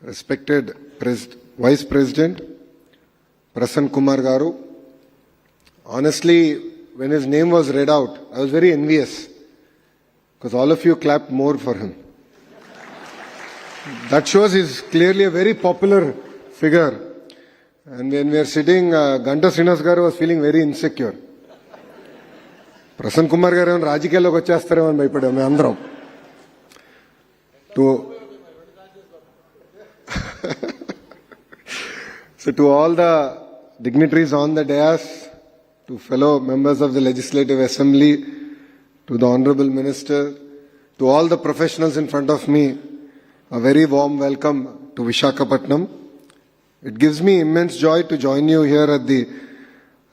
respected Vice President Prasanna Kumar Garu. Honestly, when his name was read out, I was very envious because all of you clapped more for him. That shows he's clearly a very popular figure. And when we are sitting, Ganta Sreeni Garu was feeling very insecure. Prasanna Kumar Garu రాజకీయాల్లోకి వచ్చేస్తారేమో అని భయపడాం మేము అందరం. So to all the dignitaries on the dais, to fellow members of the Legislative Assembly, to the Honorable Minister, to all the professionals in front of me, a very warm welcome to Visakhapatnam. It gives me immense joy to join you here at the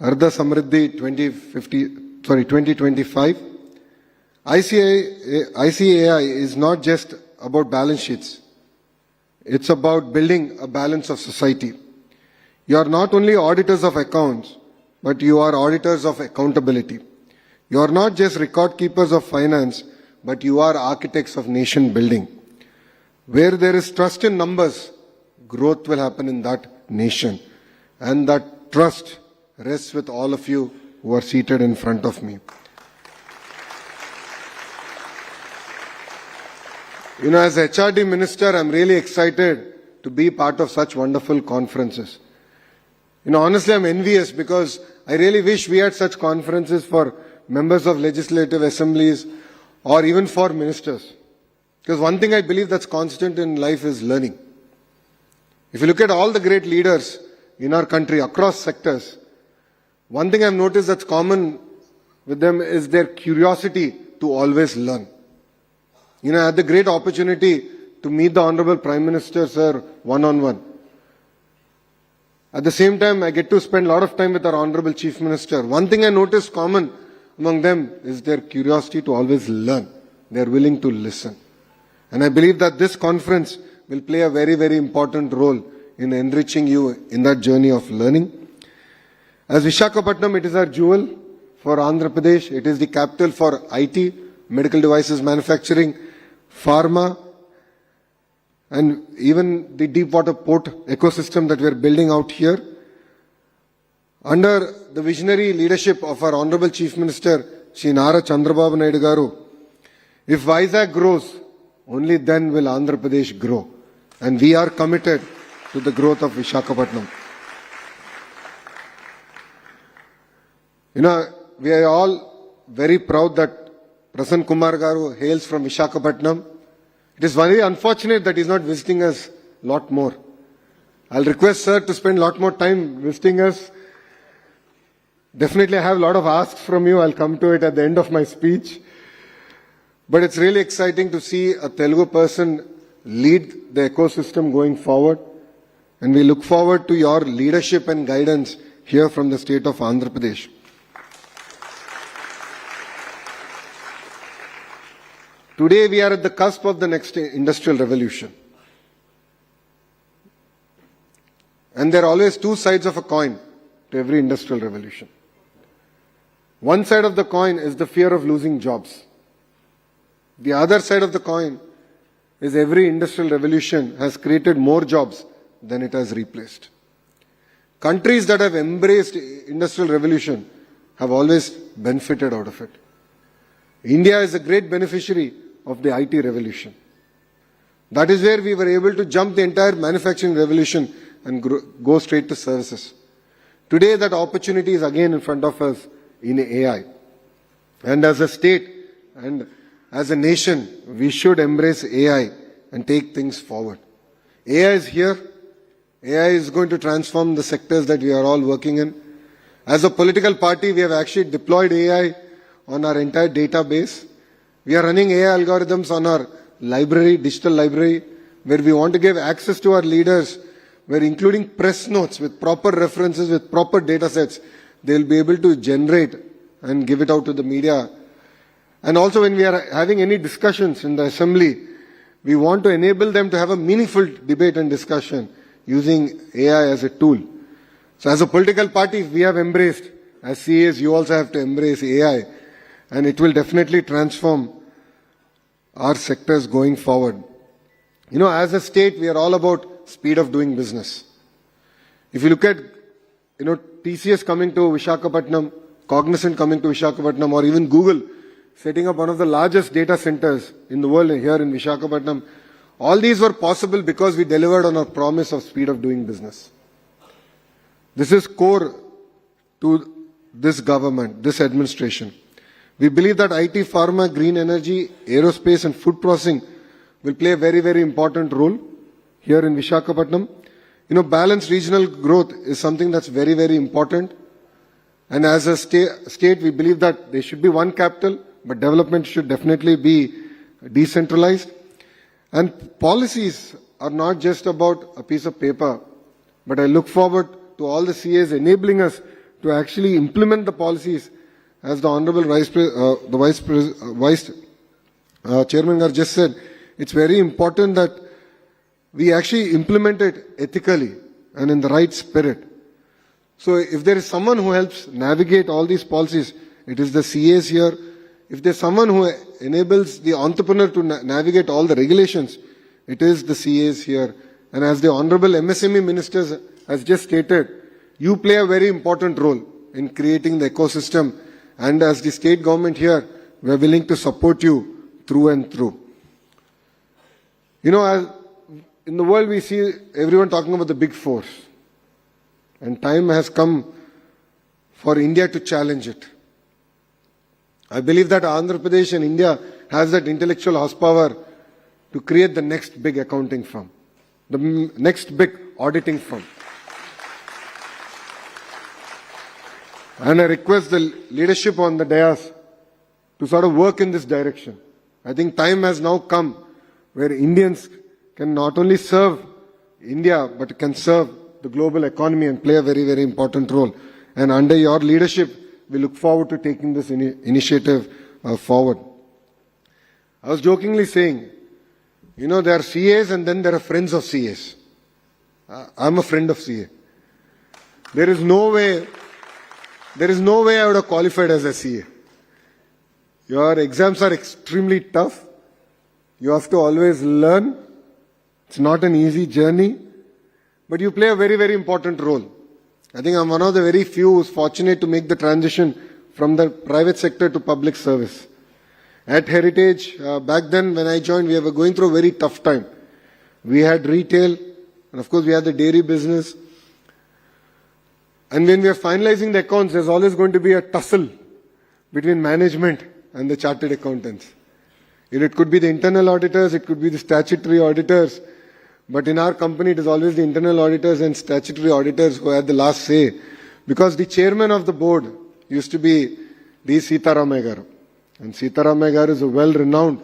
Ardha Samriddhi 2025. ICAI is not just about balance sheets. It's about building a balance of society. You are not only auditors of accounts, but you are auditors of accountability. You are not just record keepers of finance, but you are architects of nation building. Where there is trust in numbers, growth will happen in that nation. And that trust rests with all of you who are seated in front of me. You know, as HRD Minister, I'm really excited to be part of such wonderful conferences. You know, honestly, I'm envious because I really wish we had such conferences for members of legislative assemblies or even for ministers. Because one thing I believe that's constant in life is learning. If you look at all the great leaders in our country across sectors, one thing I've noticed that's common with them is their curiosity to always learn. You know, I had the great opportunity to meet the Honorable Prime Minister, sir, one-on-one. At the same time, I get to spend a lot of time with our Honorable Chief Minister. One thing I noticed common among them is their curiosity to always learn. They are willing to listen. And I believe that this conference will play a very, very important role in enriching you in that journey of learning. As Visakhapatnam, it is our jewel for Andhra Pradesh. It is the capital for IT, medical devices manufacturing, pharma, and even the deep water port ecosystem that we are building out here. Under the visionary leadership of our Honorable Chief Minister, Sri Nara Chandrababu Garu, if Vizag grows, only then will Andhra Pradesh grow. And we are committed to the growth of Visakhapatnam. You know, we are all very proud that Prasanna Kumar Garu hails from Visakhapatnam. It is very unfortunate that he is not visiting us a lot more. I'll request sir to spend a lot more time visiting us. Definitely I have a lot of asks from you. I'll come to it at the end of my speech. But it's really exciting to see a Telugu person lead the ecosystem going forward. And we look forward to your leadership and guidance here from the state of Andhra Pradesh. Today we are at the cusp of the next industrial revolution. And there are always two sides of a coin to every industrial revolution. One side of the coin is the fear of losing jobs. The other side of the coin is every industrial revolution has created more jobs than it has replaced. Countries that have embraced industrial revolution have always benefited out of it. India is a great beneficiary of the IT revolution. That is where we were able to jump the entire manufacturing revolution and go straight to services. Today that opportunity is again in front of us in AI. And as a state and as a nation, we should embrace AI and take things forward. AI is here. AI is going to transform the sectors that we are all working in. As a political party, we have actually deployed AI on our entire database. We are running AI algorithms on our library, digital library, where we want to give access to our leaders, where including press notes with proper references, with proper data sets, they'll be able to generate and give it out to the media. And also when we are having any discussions in the assembly, we want to enable them to have a meaningful debate and discussion using AI as a tool. So as a political party, we have embraced, as CAs, you also have to embrace AI. And it will definitely transform our sectors going forward. You know, as a state, we are all about speed of doing business. If you look at, TCS coming to Visakhapatnam, Cognizant coming to Visakhapatnam, or even Google setting up one of the largest data centers in the world here in Visakhapatnam, all these were possible because we delivered on our promise of speed of doing business. This is core to this government, this administration. We believe that IT, pharma, green energy, aerospace and food processing will play a very, very important role here in Visakhapatnam. Balanced regional growth is something that's very, very important. And as a state, we believe that there should be one capital, but development should definitely be decentralized. And policies are not just about a piece of paper, but I look forward to all the CAs enabling us to actually implement the policies, as the Honorable Vice Chairman Gar just said. It's very important that we actually implement it ethically and in the right spirit. So if there is someone who helps navigate all these policies, it is the CAs here. If there's someone who enables the entrepreneur to navigate all the regulations, it is the CAs here. And as the Honorable MSME Minister has just stated, you play a very important role in creating the ecosystem. And as the state government here, we are willing to support you through and through. As in the world we see everyone talking about the big fours. And time has come for India to challenge it. I believe that Andhra Pradesh and India has that intellectual horsepower to create the next big accounting firm, the next big auditing firm. And I request the leadership on the dais to sort of work in this direction. I think time has now come where Indians can not only serve India, but can serve the global economy and play a very, very important role. And under your leadership, we look forward to taking this initiative forward. I was jokingly saying, there are CAs and then there are friends of CAs. I'm a friend of CA. There is no way I would have qualified as a CA. Your exams are extremely tough. You have to always learn. It's not an easy journey, but you play a very, very important role. I think I'm one of the very few who's fortunate to make the transition from the private sector to public service. At Heritage, back then when I joined, we were going through a very tough time. We had retail, and of course we had the dairy business. And when we are finalizing the accounts, there's always going to be a tussle between management and the chartered accountants. It could be the internal auditors, it could be the statutory auditors. But in our company, it is always the internal auditors and statutory auditors who had the last say. Because the chairman of the board used to be D. Sitaramaya Garu. And Sitaramaya Garu is a well-renowned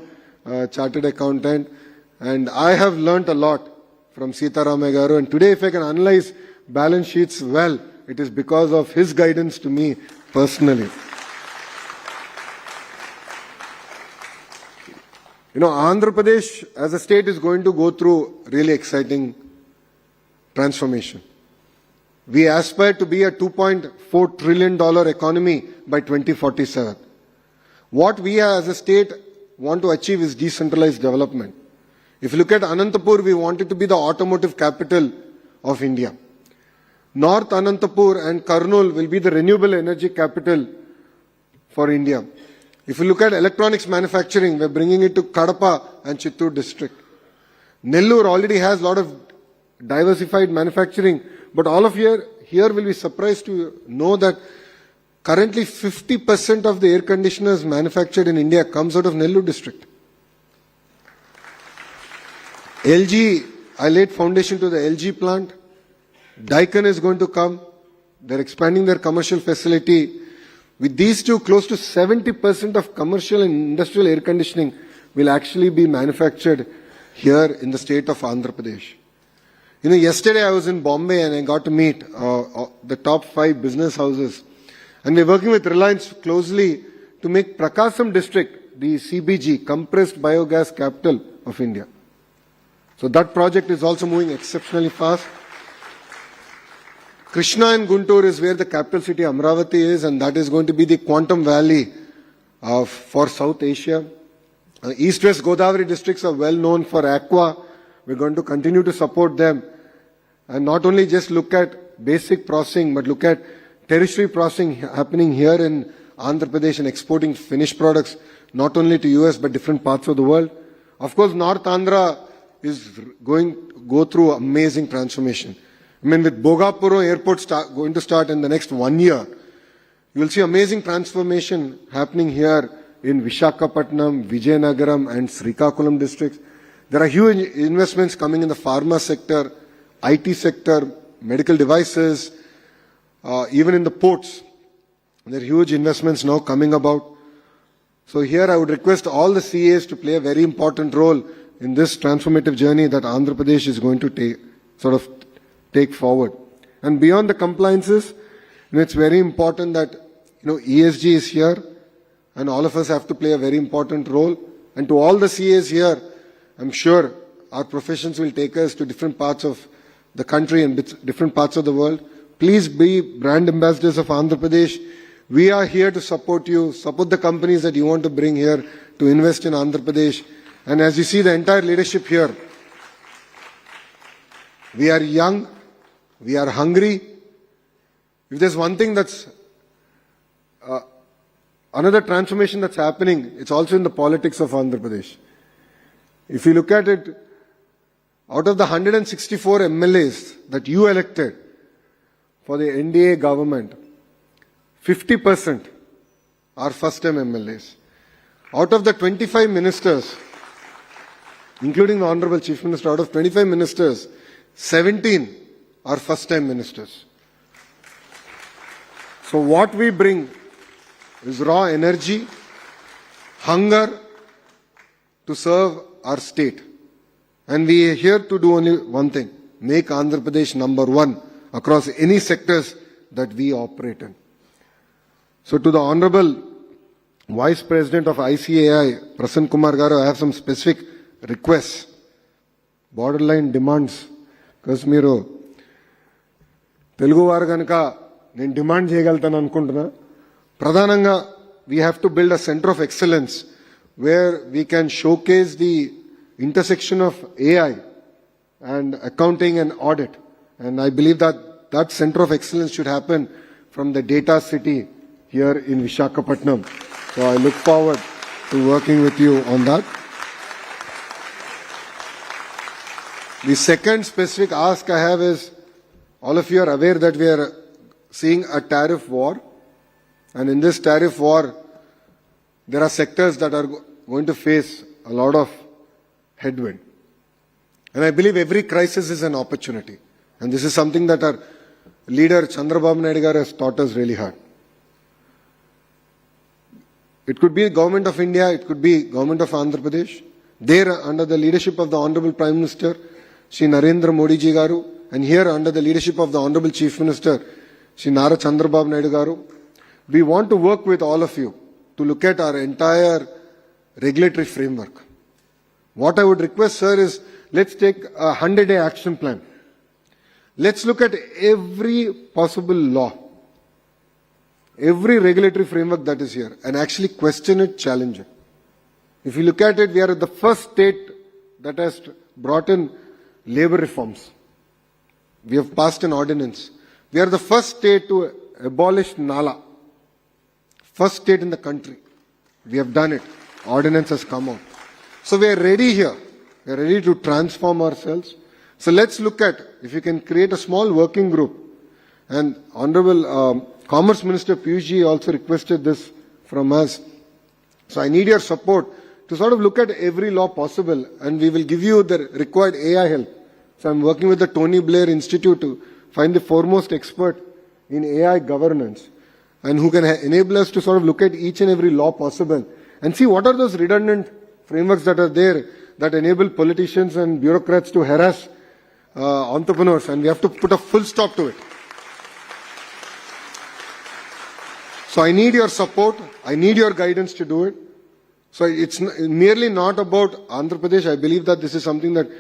chartered accountant. And I have learnt a lot from Sitaramaya Garu. And today, if I can analyze balance sheets well, it is because of his guidance to me personally. Andhra Pradesh as a state is going to go through really exciting transformation. We aspire to be a $2.4 trillion economy by 2047. What we as a state want to achieve is decentralized development. If you look at Anantapur, we want it to be the automotive capital of India. North Anantapur and Kurnool will be the renewable energy capital for India. If you look at electronics manufacturing, we're bringing it to Kadapa and Chittoor district. Nellore already has a lot of diversified manufacturing, but all of you here will be surprised to know that currently 50% of the air conditioners manufactured in India comes out of Nellore district. LG, I laid foundation to the LG plant. Daikin is going to come. They're expanding their commercial facility. With these two, close to 70% of commercial and industrial air conditioning will actually be manufactured here in the state of Andhra Pradesh. Yesterday I was in Bombay and I got to meet the top 5 business houses. And we're working with Reliance closely to make Prakasam district the CBG, compressed biogas capital of India. So that project is also moving exceptionally fast. Krishna and Guntur is where the capital city Amravati is, and that is going to be the quantum valley for South Asia. East-West Godavari districts are well known for aqua. We're going to continue to support them. and not only just look at basic processing, but look at tertiary processing happening here in Andhra Pradesh and exporting finished products not only to US but different parts of the world. Of course, North Andhra is going to go through amazing transformation. I mean, with Bogapuro Airport going to start in the next 1 year, you will see amazing transformation happening here in Visakhapatnam, Vijayanagaram and Srikakulam districts. There are huge investments coming in the pharma sector, IT sector, medical devices, even in the ports. There are huge investments now coming about. So here I would request all the CAs to play a very important role in this transformative journey that Andhra Pradesh is going to take forward. And beyond the compliances, it's very important that ESG is here, and all of us have to play a very important role. And to all the CAs here, I'm sure our professions will take us to different parts of the country and different parts of the world. Please be brand ambassadors of Andhra Pradesh. We are here to support you, support the companies that you want to bring here to invest in Andhra Pradesh. And as you see the entire leadership here, we are young, we are hungry. If there's one thing that's another transformation that's happening, it's also in the politics of Andhra Pradesh. If you look at it, out of the 164 MLAs that you elected for the NDA government, 50% are first-time MLAs. Out of the 25 ministers, including the Honorable Chief Minister, out of 25 ministers, 17 are first-time ministers. So what we bring is raw energy, hunger to serve our state. And we are here to do only one thing, make Andhra Pradesh number one across any sectors that we operate in. So to the Honorable Vice President of ICAI, Prasanna Kumar Garu, I have some specific requests, borderline demands, because మీరు తెలుగు వారు కనుక నేను demand చేయగలుగుతాను అనుకుంటున్నా. ప్రధానంగా we have to build a center of excellence where we can showcase the intersection of AI and accounting and audit. And I believe that that center of excellence should happen from the data city here in Visakhapatnam. So I look forward to working with you on that. The second specific ask I have is, all of you are aware that we are seeing a tariff war. And in this tariff war, there are sectors that are going to face a lot of headwind. And I believe every crisis is an opportunity. And this is something that our leader Chandrababu Naidu garu has taught us really hard. It could be Government of India, it could be Government of Andhra Pradesh. There, under the leadership of the Honorable Prime Minister, Shri Narendra Modi ji garu, and here under the leadership of the Honorable Chief Minister, Shri Nara Chandrababu Naidu garu, we want to work with all of you to look at our entire regulatory framework. What I would request, sir, is let's take a 100-day action plan. Let's look at every possible law, every regulatory framework that is here, and actually question it, challenge it. If you look at it, we are the first state that has brought in labor reforms. We have passed an ordinance. We are the first state to abolish Nala. First state in the country. We have done it. Ordinance has come out. So we are ready here. We are ready to transform ourselves. So let's look at if you can create a small working group. And Honorable Commerce Minister Piyush ji also requested this from us. So I need your support to sort of look at every law possible, and we will give you the required AI help. So I'm working with the Tony Blair Institute to find the foremost expert in AI governance, and who can enable us to sort of look at each and every law possible and see what are those redundant frameworks that are there that enable politicians and bureaucrats to harass entrepreneurs, and we have to put a full stop to it. So I need your support. I need your guidance to do it. So it's merely not about Andhra Pradesh. I believe that this is something that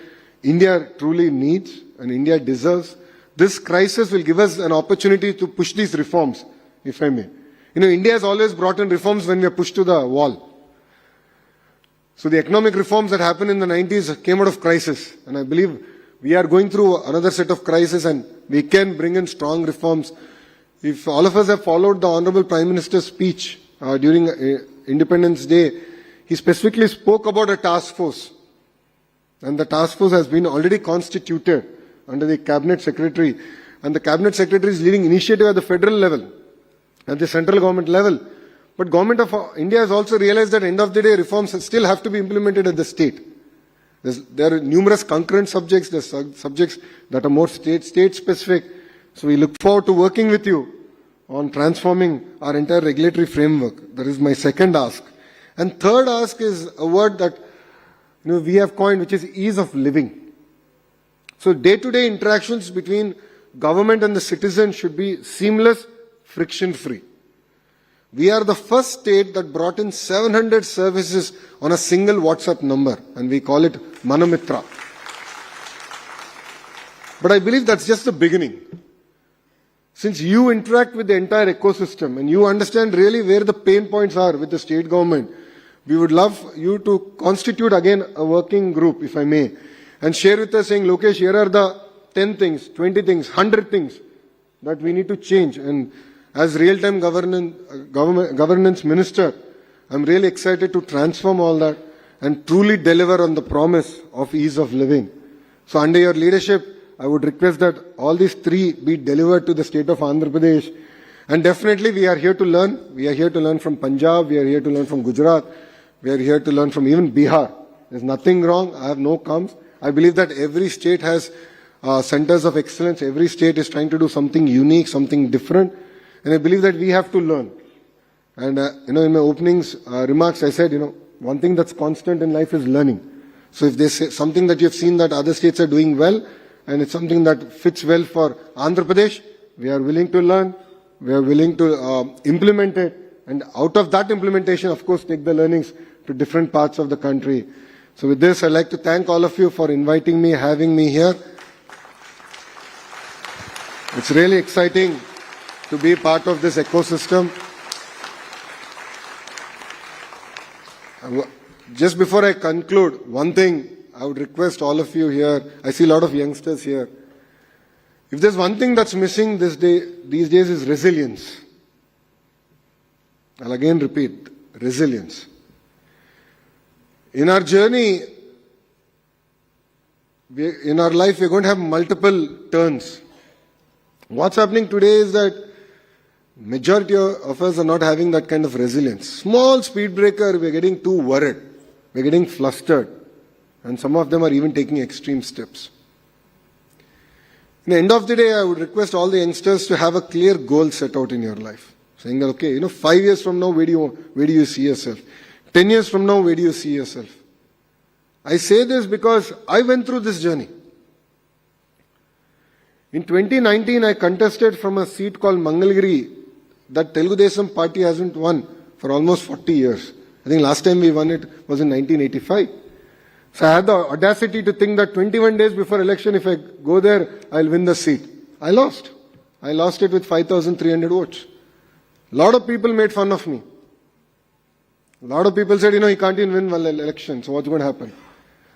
India truly needs and India deserves. This crisis will give us an opportunity to push these reforms, if I may. India has always brought in reforms when we are pushed to the wall. So the economic reforms that happened in the 90s came out of crisis. And I believe we are going through another set of crises and we can bring in strong reforms. If all of us have followed the Honorable Prime Minister's speech during Independence Day, he specifically spoke about a task force. And the task force has been already constituted under the Cabinet Secretary. And the Cabinet Secretary is leading initiative at the federal level, at the central government level. But Government of India has also realized that at the end of the day, reforms still have to be implemented at the state. There are numerous concurrent subjects. There are subjects that are more state-specific. So we look forward to working with you on transforming our entire regulatory framework. That is my second ask. And third ask is a word that we have coined, which is ease of living. So day-to-day interactions between government and the citizen should be seamless, friction-free. We are the first state that brought in 700 services on a single WhatsApp number, and we call it Manamitra. But I believe that's just the beginning. Since you interact with the entire ecosystem and you understand really where the pain points are with the state government, we would love you to constitute again a working group, if I may, and share with us saying, Lokesh, here are the 10 things, 20 things, 100 things that we need to change. And as real-time governance minister, I'm really excited to transform all that and truly deliver on the promise of ease of living. So under your leadership, I would request that all these three be delivered to the state of Andhra Pradesh. And definitely we are here to learn. We are here to learn from Punjab. We are here to learn from Gujarat. We are here to learn from even Bihar. There's nothing wrong. I have no qualms. I believe that every state has centers of excellence. Every state is trying to do something unique, something different. And I believe that we have to learn. And, in my openings remarks, I said, one thing that's constant in life is learning. So if there's something that you've seen that other states are doing well, and it's something that fits well for Andhra Pradesh, we are willing to learn, we are willing to implement it, and out of that implementation, of course, take the learnings to different parts of the country. So with this, I'd like to thank all of you for inviting me, having me here. It's really exciting to be part of this ecosystem. Just before I conclude, one thing I would request all of you here, I see a lot of youngsters here. If there's one thing that's missing these days is resilience. I'll again repeat, resilience. In our journey, in our life, we're going to have multiple turns. What's happening today is that majority of us are not having that kind of resilience. Small speed breaker, we're getting too worried. We're getting flustered. And some of them are even taking extreme steps. In the end of the day, I would request all the youngsters to have a clear goal set out in your life. Saying that, okay, 5 years from now, where do you see yourself? 10 years from now, where do you see yourself? I say this because I went through this journey. In 2019, I contested from a seat called Mangalgiri that Telugu Desam party hasn't won for almost 40 years. I think last time we won it was in 1985. So I had the audacity to think that 21 days before election, if I go there, I'll win the seat. I lost. I lost it with 5,300 votes. A lot of people made fun of me. A lot of people said, he can't even win one election, so what's going to happen?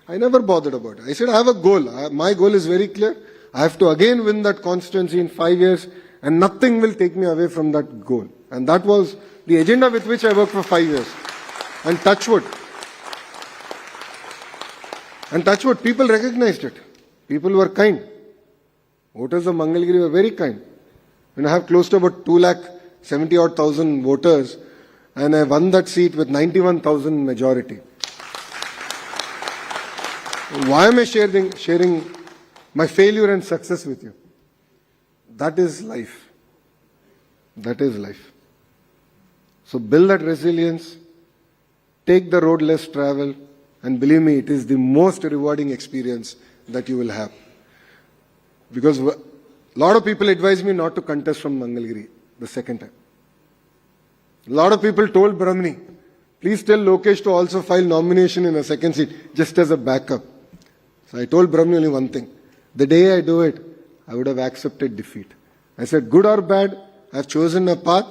I never bothered about it. I said, I have a goal. My goal is very clear. I have to again win that constituency in 5 years, and nothing will take me away from that goal. And that was the agenda with which I worked for 5 years. And touch wood. And touch wood, people recognized it. People were kind. Voters of Mangalgiri were very kind. When I have close to about 270,000 voters, and I won that seat with 91,000 majority. Why am I sharing my failure and success with you? That is life. That is life. So build that resilience, take the road less traveled, and believe me, it is the most rewarding experience that you will have. Because a lot of people advised me not to contest from Mangalgiri the second time. A lot of people told Brahmani, please tell Lokesh to also file nomination in a second seat, just as a backup. So I told Brahmani only one thing. The day I do it, I would have accepted defeat. I said, good or bad, I've chosen a path.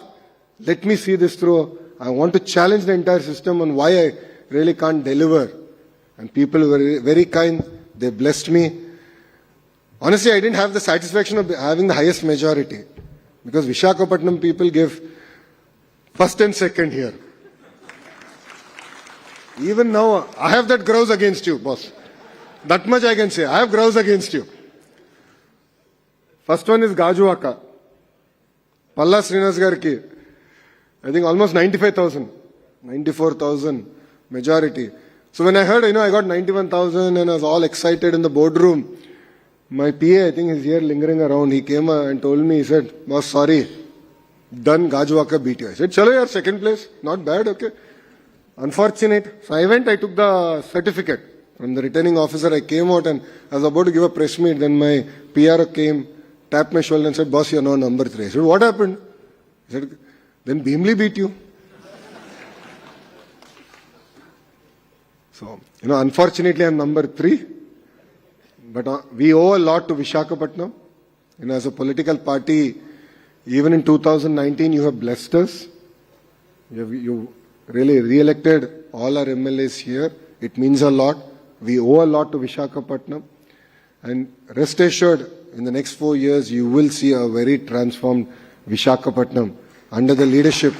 Let me see this through. I want to challenge the entire system on why I really can't deliver. And people were very kind. They blessed me. Honestly, I didn't have the satisfaction of having the highest majority, because Visakhapatnam people give first and second here. Even now, I have that grouse against you, boss. That much I can say. I have grouse against you. First one is Gajuwaka. Palla Sreenas gariki. I think almost 95,000. 94,000 majority. So when I heard, I got 91,000 and I was all excited in the boardroom. My PA, I think, is here lingering around. He came and told me, he said, boss, sorry. Done, Gajuwaka beat you. I said, chalo yaar, second place. Not bad, okay. Unfortunate. So I went, I took the certificate from the returning officer. I came out and I was about to give a press meet. Then my PR came, tapped my shoulder and said, boss, you're now number 3. I said, what happened? He said, then Bhimli beat you. So, unfortunately I'm number 3. But we owe a lot to Visakhapatnam. As a political party, even in 2019, you have blessed us. You really re-elected all our MLAs here. It means a lot. We owe a lot to Visakhapatnam. And rest assured, in the next 4 years, you will see a very transformed Visakhapatnam under the leadership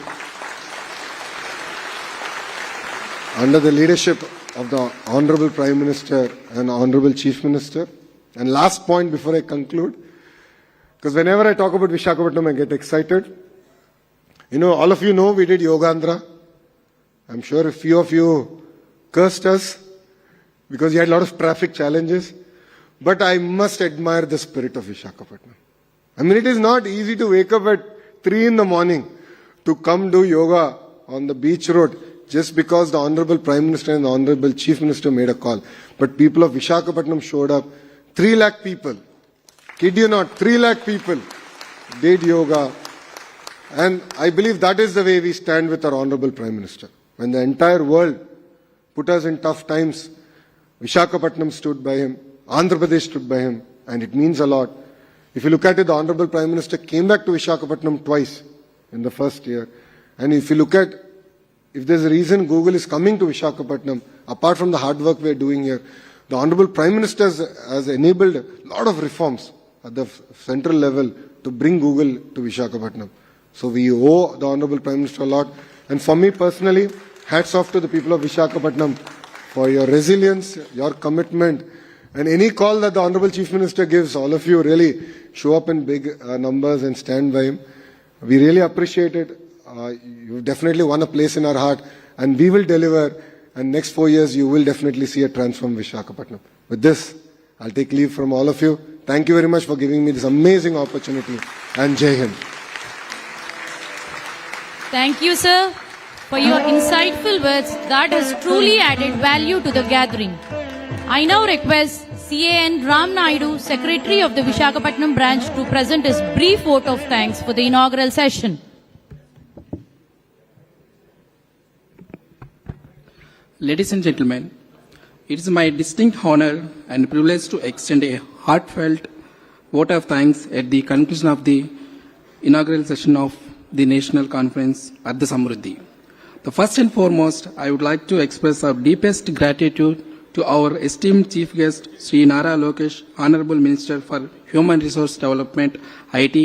of the Honorable Prime Minister and Honorable Chief Minister. And last point before I conclude, because whenever I talk about Visakhapatnam, I get excited. All of you know we did Yoga Andhra. I'm sure a few of you cursed us because you had a lot of traffic challenges. But I must admire the spirit of Visakhapatnam. It is not easy to wake up at 3 in the morning to come do yoga on the beach road just because the Honorable Prime Minister and the Honorable Chief Minister made a call. But people of Visakhapatnam showed up. 3 lakh people, kid you not, 3 lakh people did yoga. And I believe that is the way we stand with our Honorable Prime Minister. When the entire world put us in tough times, Visakhapatnam stood by him, Andhra Pradesh stood by him, and it means a lot. If you look at it, the Honorable Prime Minister came back to Visakhapatnam twice in the first year. And if you look at, if there's a reason Google is coming to Visakhapatnam, apart from the hard work we're doing here, the Honorable Prime Minister has enabled a lot of reforms at the central level to bring Google to Visakhapatnam. So we owe the Honorable Prime Minister a lot. And for me personally, hats off to the people of Visakhapatnam for your resilience, your commitment, and any call that the Honorable Chief Minister gives, all of you really show up in big numbers and stand by him. We really appreciate it. You've definitely won a place in our heart, and we will deliver. And next 4 years, you will definitely see a transformed Visakhapatnam. With this, I'll take leave from all of you. Thank you very much for giving me this amazing opportunity. And Jai Hind. Thank you, sir, for your insightful words that has truly added value to the gathering. I now request CAN Ram Naidu, Secretary of the Visakhapatnam branch, to present his brief vote of thanks for the inaugural session. Ladies and gentlemen, it is my distinct honor and privilege to extend a heartfelt vote of thanks at the conclusion of the inaugural session of the National Conference at the Samruddhi. The first and foremost, I would like to express our deepest gratitude to our esteemed Chief Guest, Sri Nara Lokesh, Honorable Minister for Human Resource Development, IT,